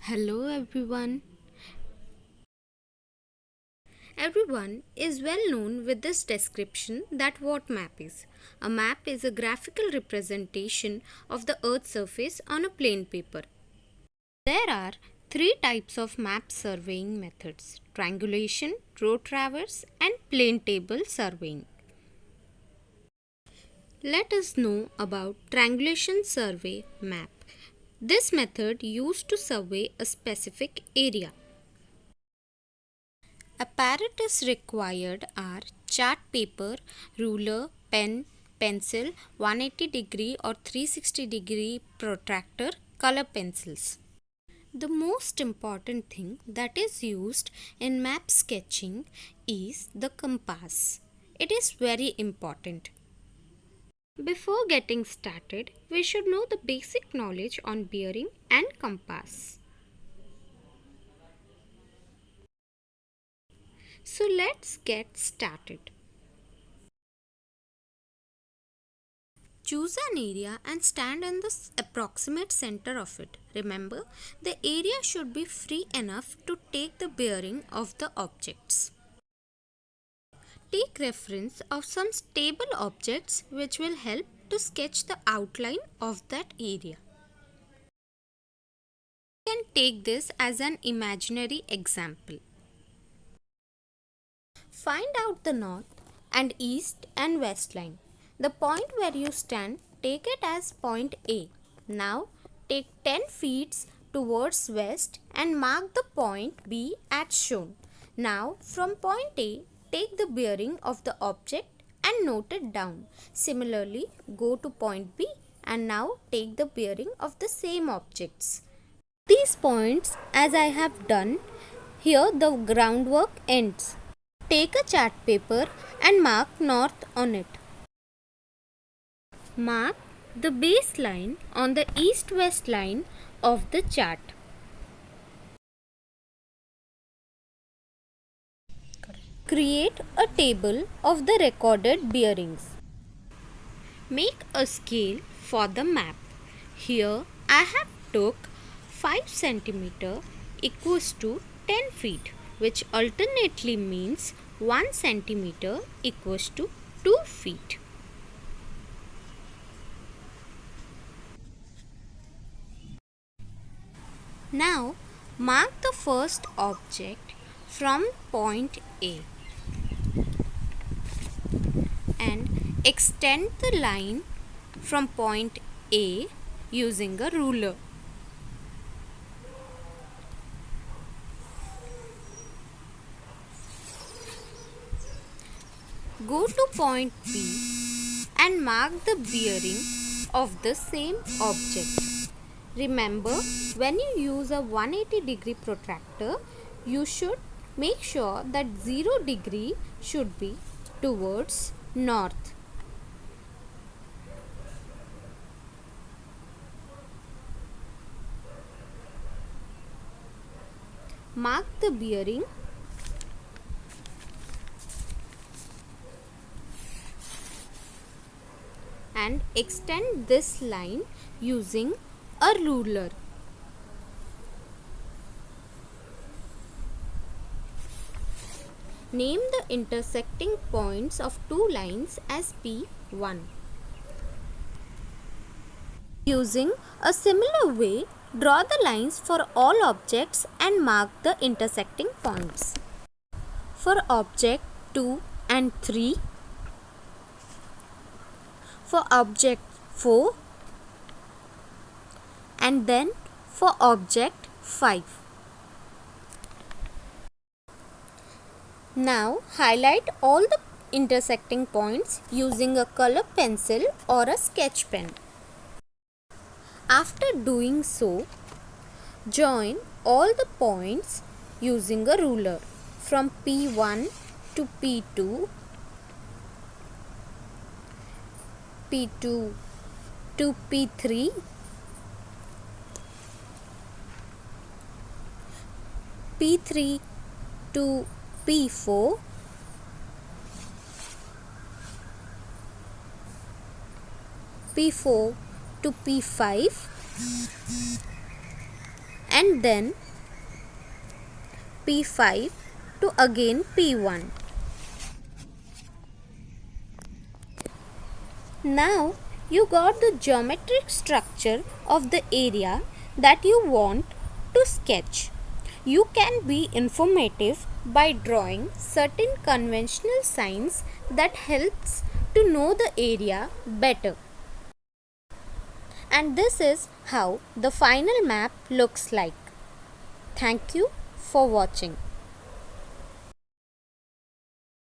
Hello everyone. Everyone is well known with this description that what map is. A map is a graphical representation of the earth's surface on a plain paper. There are three types of map surveying methods: triangulation, road traverse, and plane table surveying. Let us know about triangulation survey map. This method used to survey a specific area. Apparatus required are chart paper, ruler, pen, pencil, 180-degree or 360-degree protractor, color pencils. The most important thing that is used in map sketching is the compass. It is very important. Before getting started, we should know the basic knowledge on bearing and compass. So let's get started. Choose an area and stand in the approximate center of it. Remember, the area should be free enough to take the bearing of the objects. Take reference of some stable objects which will help to sketch the outline of that area. You can take this as an imaginary example. Find out the north and east and west line. The point where you stand, take it as point A. Now take 10 feet towards west and mark the point B as shown. Now from point A, take the bearing of the object and note it down. Similarly, go to point B and now take the bearing of the same objects. These points, as I have done, here the groundwork ends. Take a chart paper and mark north on it. Mark the baseline on the east-west line of the chart. Create a table of the recorded bearings. Make a scale for the map. Here I have took 5 cm equals to 10 feet, which alternately means 1 cm equals to 2 feet. Now mark the first object from point A and extend the line from point A using a ruler. Go to point B and mark the bearing of the same object. Remember, when you use a 180-degree protractor, you should make sure that 0 degree should be towards north. Mark the bearing and extend this line using a ruler. Name the intersecting points of two lines as P1. Using a similar way, draw the lines for all objects and mark the intersecting points. For object 2 and 3, for object 4, and then for object 5. Now highlight all the intersecting points using a color pencil or a sketch pen. After doing so, join all the points using a ruler from P1 to P2, P2 to P3, P3 to P4, P4 to P5 and then P5 to again P1. Now you got the geometric structure of the area that you want to sketch. You can be informative by drawing certain conventional signs that helps to know the area better. And this is how the final map looks like. Thank you for watching.